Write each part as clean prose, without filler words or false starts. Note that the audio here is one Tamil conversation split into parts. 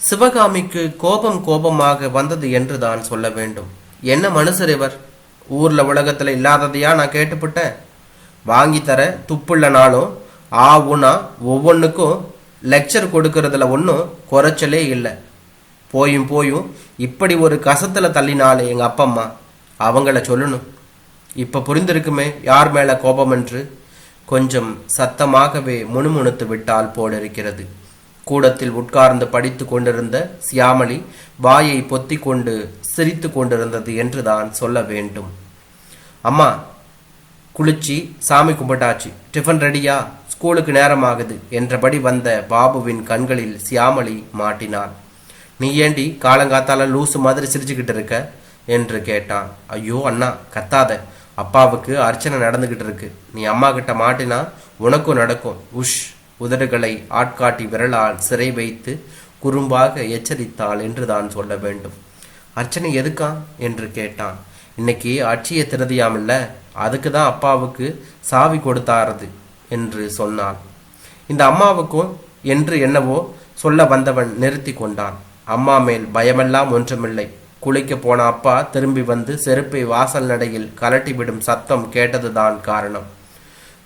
சிவகாமிக்கு கோபம் கோபமாக வந்தது என்று தான் சொல்ல வேண்டும். என்ன மனுஷர் இவர்? ஊர்ல உலகத்துல இல்லாததையா நான் கேட்டுப்பட்டேன். வாங்கி தர துப்புள்ளனாலும் ஆ ஊனா ஒவ்வொன்றுக்கும் லெக்சர் கொடுக்கறதுல ஒன்றும் குறைச்சலே இல்லை. போயும் போயும் இப்படி ஒரு கசத்துல தள்ளினாலே எங்க அப்பம்மா, அவங்கள சொல்லணும். இப்ப புரிந்திருக்குமே யார் மேல கோபம் என்று. கொஞ்சம் சத்தமாகவே முணுமுணுத்து விட்டால் போலிருக்கிறது. கூடத்தில் உட்கார்ந்து படித்து கொண்டிருந்த சியாமளி வாயை பொத்தி கொண்டு சிரித்து கொண்டிருந்தது என்றுதான் சொல்ல வேண்டும். அம்மா, குளிச்சு சாமி கும்பிட்டாச்சு, டிஃபன் ரெடியா, ஸ்கூலுக்கு நேரமாகுது என்றபடி வந்த பாபுவின் கண்களில் சியாமளி மாட்டினாள். நீ ஏண்டி காலங்காத்தால லூசு மாதிரி சிரிச்சுக்கிட்டு இருக்க என்று கேட்டான். ஐயோ அண்ணா கத்தாத, அப்பாவுக்கு அர்ச்சனை நடந்துகிட்டு இருக்கு. நீ அம்மா கிட்ட மாட்டினா உனக்கும் நடக்கும். உஷ். உதடுகளை ஆட்காட்டி விரலால் சிறை வைத்து குறும்பாக எச்சரித்தாள் என்று தான் சொல்ல வேண்டும். அர்ச்சனை எதுக்கா என்று கேட்டான். இன்னைக்கு அட்சிய திருதியாமில்ல, அதுக்கு தான் அப்பாவுக்கு சாவி கொடுத்தாரது என்று சொன்னாள். இந்த அம்மாவுக்கும் என்று என்னவோ சொல்ல வந்தவன் நிறுத்தி கொண்டான். அம்மா மேல் பயமெல்லாம் ஒன்றுமில்லை. குளிக்க போன அப்பா திரும்பி வந்து செருப்பை வாசல் நடையில் கலட்டிவிடும் சத்தம் கேட்டதுதான் காரணம்.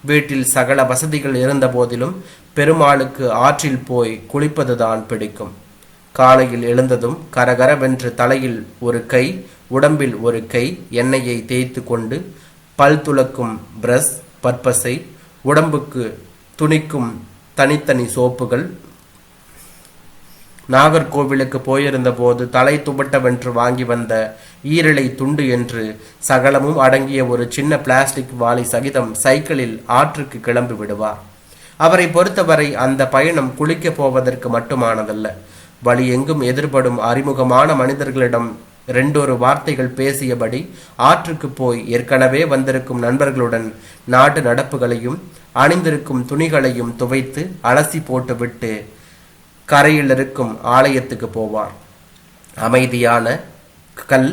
வீட்டில் சகல வசதிகள் இருந்த போதிலும் பெருமாளுக்கு ஆற்றில் போய் குளிப்பதுதான் பிடிக்கும். காலையில் எழுந்ததும் கரகரவென்று தலையில் ஒரு கை, உடம்பில் ஒரு கை எண்ணெயை தேய்த்து கொண்டு பல் துலக்கும் பிரஷ், பற்பசை, உடம்புக்கு துணிக்கும் தனித்தனி சோப்புகள். நாகர்கோவிலுக்கு போயிருந்த போது தலை துபட்டவென்று வாங்கி வந்த ஈரலை துண்டு என்று சகலமும் அடங்கிய ஒரு சின்ன பிளாஸ்டிக் வாளி சகிதம் சைக்கிளில் ஆற்றுக்கு கிளம்பி விடுவார். அவரை பொறுத்தவரை அந்த பயணம் குளிக்க போவதற்கு மட்டுமானதல்ல. வழி எங்கும் எதிர்படும் அறிமுகமான மனிதர்களிடம் ரெண்டொரு வார்த்தைகள் பேசியபடி ஆற்றுக்கு போய் ஏற்கனவே வந்திருக்கும் நண்பர்களுடன் நாட்டு நடப்புகளையும் அணிந்திருக்கும் துணிகளையும் துவைத்து அலசி போட்டுவிட்டு கரையில் இருக்கும் ஆலயத்துக்கு போவார். அமைதியான கல்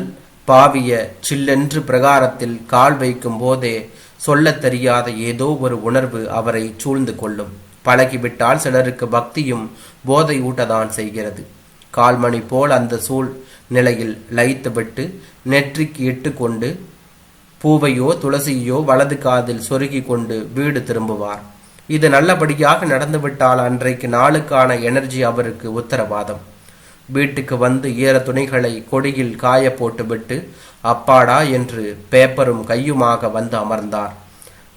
பாவிய சில்லென்று பிரகாரத்தில் கால் வைக்கும் போதே சொல்ல தெரியாத ஏதோ ஒரு உணர்வு அவரை சூழ்ந்து கொள்ளும். பழகிவிட்டால் சிலருக்கு பக்தியும் போதை ஊட்டதான் செய்கிறது. கால்மணி போல் அந்த சூழ் நிலையில் லயித்துவிட்டு நெற்றிக்கு இட்டு கொண்டு பூவையோ துளசியோ வலது காதில் சொருகி கொண்டு வீடு திரும்புவார். இது நல்லபடியாக நடந்துவிட்டால் அன்றைக்கு நாளுக்கான எனர்ஜி அவருக்கு உத்தரவாதம். வீட்டுக்கு வந்து ஈர துணிகளை கொடியில் காய போட்டுவிட்டு அப்பாடா என்று பேப்பரும் கையுமாக வந்து அமர்ந்தார்.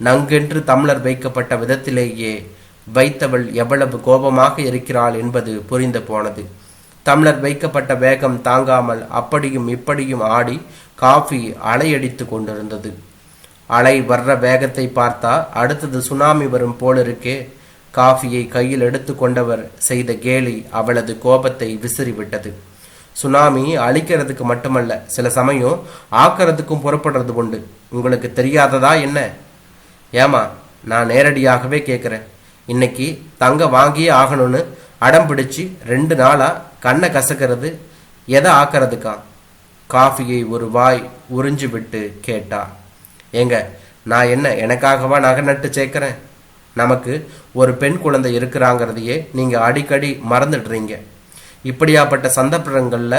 நங்கென்று தம்ளர் வைக்கப்பட்ட விதத்திலேயே வைத்தவள் எவ்வளவு கோபமாக இருக்கிறாள் என்பது புரிந்து போனது. தம்ளர் வைக்கப்பட்ட வேகம் தாங்காமல் அப்படியும் இப்படியும் ஆடி காஃபி அலையடித்து கொண்டிருந்தது. அலை வர்ற வேகத்தை பார்த்தா அடுத்தது சுனாமி வரும் போலிருக்கே. காஃபியை கையில் எடுத்து கொண்டவர் செய்த கேலி அவளது கோபத்தை விசிறிவிட்டது. சுனாமி அழிக்கிறதுக்கு மட்டுமல்ல, சில சமயம் ஆக்கிறதுக்கும் புறப்படுறது உண்டு. உங்களுக்கு தெரியாததா என்ன? ஏமா, நான் நேரடியாகவே கேட்குறேன். இன்னைக்கு தங்க வாங்கியே ஆகணும்னு அடம் பிடிச்சி 2 நாளா கண்ணை கசக்கிறது எதை ஆக்கிறதுக்கா? காஃபியை ஒரு வாய் உறிஞ்சு விட்டு கேட்டார். ஏங்க, நான் என்ன எனக்காகவா நகை நட்டு சேர்க்கிறேன்? நமக்கு ஒரு பெண் குழந்தை இருக்கிறாங்கிறதையே நீங்க அடிக்கடி மறந்துடுறீங்க. இப்படியாப்பட்ட சந்தர்ப்பங்கள்ல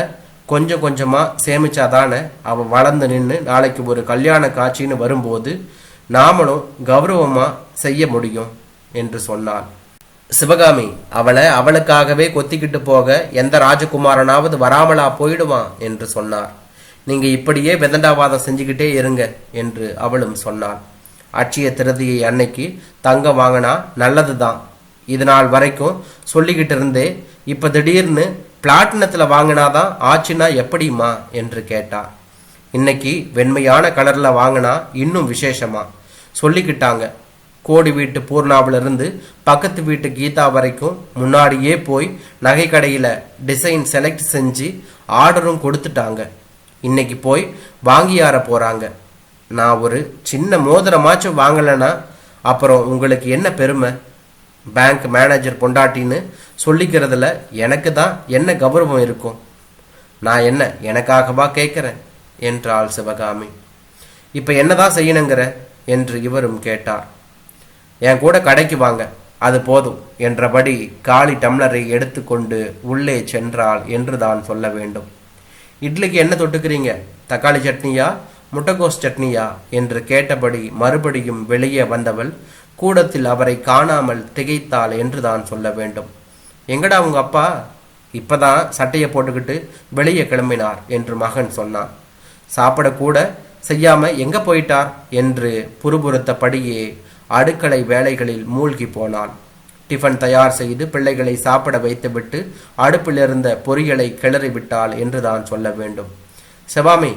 கொஞ்சம் கொஞ்சமா சேமிச்சாதானே அவ வளர்ந்து நின்று நாளைக்கு ஒரு கல்யாண காட்சின்னு வரும்போது நாமளும் கௌரவமா செய்ய முடியும் என்று சொன்னாள். சிவகாமி, அவளை அவளுக்காகவே கொத்திக்கிட்டு போக எந்த ராஜகுமாரனாவது வராமலா போயிடுவான் என்று சொன்னார். நீங்க இப்படியே வெதண்டாவாதம் செஞ்சுக்கிட்டே இருங்க என்று அவளும் சொன்னாள். அட்சிய திருதியை அன்னைக்கு தங்கம் வாங்கினா நல்லதுதான். இது நாள் வரைக்கும் சொல்லிக்கிட்டு இருந்தே இப்ப திடீர்னு பிளாட்டினத்துல வாங்கினாதான் ஆச்சுன்னா எப்படிமா என்று கேட்டார். இன்னைக்கு வெண்மையான கலர்ல வாங்கினா இன்னும் விசேஷமா சொல்லிக்கிட்டாங்க. கோடி வீட்டு பூர்ணாவிலிருந்து பக்கத்து வீட்டு கீதா வரைக்கும் முன்னாடியே போய் நகை கடையில டிசைன் செலக்ட் செஞ்சு ஆர்டரும் கொடுத்துட்டாங்க. இன்னைக்கு போய் வாங்கியார போறாங்க. நான் ஒரு சின்ன மோதிரமாச்சும் வாங்கலைன்னா அப்புறம் உங்களுக்கு என்ன பெருமை? பேங்க் மேனேஜர் பொண்டாட்டின்னு சொல்லிக்கிறதுல எனக்கு தான் என்ன கௌரவம் இருக்கும்? நான் என்ன எனக்காகவா கேட்கிறேன் என்றாள் சிவகாமி. இப்ப என்னதான் செய்யணுங்கிற என்று இவரும் கேட்டார். என் கூட கடைக்கு வாங்க, அது போதும் என்றபடி காலி டம்ளரை எடுத்துக்கொண்டு உள்ளே சென்றாள் என்று தான் சொல்ல வேண்டும். இட்லிக்கு என்ன தொட்டுக்கிறீங்க? தக்காளி சட்னியா முட்டைகோஸ் சட்னியா என்று கேட்டபடி மறுபடியும் வெளியே வந்தவள் கூடத்தில் அவரை காணாமல் திகைத்தாள் என்று தான் சொல்ல வேண்டும். எங்கடா உங்க அப்பா? இப்பதான் சட்டையை போட்டுக்கிட்டு வெளியே கிளம்பினார் என்று மகன் சொன்னான். சாப்பிடக்கூட செய்யாம எங்க போயிட்டார் என்று புறுபுறுத்தபடியே அடுக்களை வேலைகளில் மூழ்கி போனாள். டிஃபன் தயார் செய்து பிள்ளைகளை சாப்பிட வைத்துவிட்டு அடுப்பில் இருந்த பொரியலை கிளறி விட்டாள் என்று தான் சொல்ல வேண்டும். சிவாமி,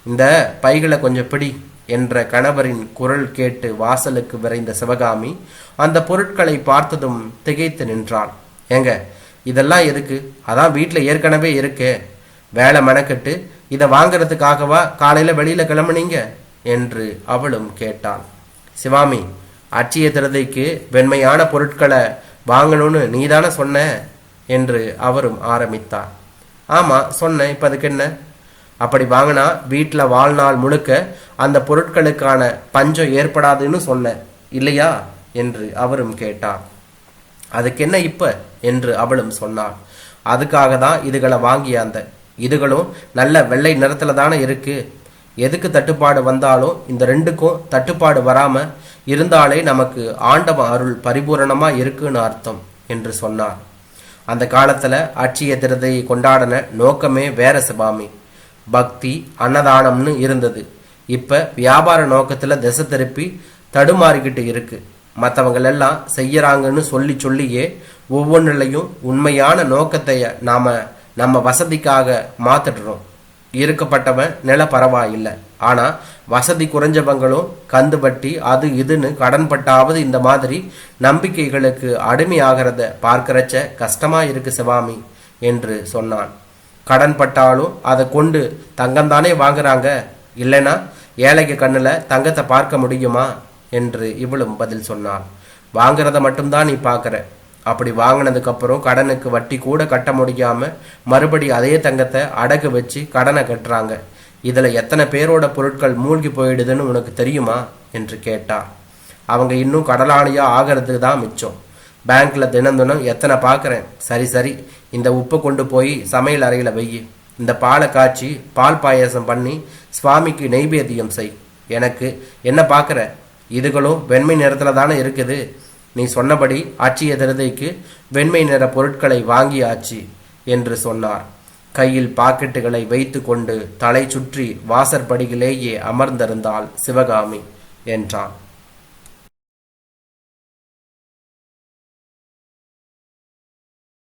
இந்த பைகளை கொஞ்சம் பிடி என்ற கணவரின் குரல் கேட்டு வாசலுக்கு விரைந்த சிவகாமி அந்த பொருட்களை பார்த்ததும் திகைத்து நின்றாள். ஏங்க, இதெல்லாம் எதுக்கு? அதான் வீட்டில் ஏற்கனவே இருக்கே. வேலை மெனக்கெட்டு இதை வாங்கிறதுக்காகவா காலையில வெளியில கிளம்புனீங்க என்று அவளும் கேட்டாள். சிவாமி, அட்சய திருதைக்கு வெண்மையான பொருட்களை வாங்கணும்னு நீதானே சொன்ன என்று அவரும் ஆரம்பித்தார். ஆமா சொன்னேன், இப்ப அதுக்கு என்ன? அப்படி வாங்கினா வீட்டில் வாழ்நாள் முழுக்க அந்த பொருட்களுக்கான பஞ்சம் ஏற்படாதுன்னு சொன்னேன் இல்லையா என்று அவரும் கேட்டார். அதுக்கு என்ன இப்ப என்று அவளும் சொன்னாள். அதுக்காக தான் இதுகளை வாங்கியாந்த. இதுகளும் நல்ல வெள்ளை நிறத்துல தானே இருக்கு. எதுக்கு தட்டுப்பாடு வந்தாலும் இந்த ரெண்டுக்கும் தட்டுப்பாடு வராம இருந்தாலே நமக்கு ஆண்டவ அருள் பரிபூரணமா இருக்குன்னு அர்த்தம் என்று சொன்னார். அந்த காலத்துல அட்சய திருதையை கொண்டாடின நோக்கமே வேற சிவாமி. பக்தி அன்னதானம்னு இருந்தது. இப்ப வியாபார நோக்கத்துல திசை திருப்பி தடுமாறிக்கிட்டு இருக்கு. மற்றவங்க எல்லாம் செய்யறாங்கன்னு சொல்லியே ஒவ்வொன்றிலையும் உண்மையான நோக்கத்தை நம்ம வசதிக்காக மாத்திடுறோம். இருக்கப்பட்டவன் நில பரவாயில்லை, ஆனா வசதி குறைஞ்சவங்களும் கந்து வட்டி அது இதுன்னு கடன் பட்டாவது இந்த மாதிரி நம்பிக்கைகளுக்கு அடிமையாகிறத பார்க்கறச்ச கஷ்டமா இருக்கு சிவாமி என்று சொன்னான். கடன் பட்டாலும் அதை கொண்டு தங்கம்தானே வாங்குறாங்க, இல்லைன்னா ஏழைக்கு கண்ணுல தங்கத்தை பார்க்க முடியுமா என்று இவளும் பதில் சொன்னாள். வாங்குறத மட்டும்தான் நீ பார்க்குற. அப்படி வாங்கினதுக்கு அப்புறம் கடனுக்கு வட்டி கூட கட்ட முடியாம மறுபடி அதே தங்கத்தை அடகு வச்சு கடனை கட்டுறாங்க. இதுல எத்தனை பேரோட பொருட்கள் மூழ்கி போயிடுதுன்னு உனக்கு தெரியுமா என்று கேட்டார். அவங்க இன்னும் கடலாளியா ஆகிறதுக்கு தான் மிச்சம். பேங்க்ல தினம் எத்தனை பார்க்குறேன். சரி, இந்த உப்பை கொண்டு போய் சமையல் அறையில வெயி. இந்த பாலை காய்ச்சி பால் பாயசம் பண்ணி சுவாமிக்கு நெய்வேத்தியம் செய். எனக்கு என்ன பார்க்குற? இதுகளும் வெண்மை நிறத்துல தானே இருக்குது. நீ சொன்னபடி அட்சய திருதைக்கு வெண்மை நிற பொருட்களை வாங்கியாச்சு என்று சொன்னார். கையில் பாக்கெட்டுகளை வைத்து கொண்டு தலை சுற்றி வாசற்படியிலேயே அமர்ந்திருந்தாள் சிவகாமி என்றான்.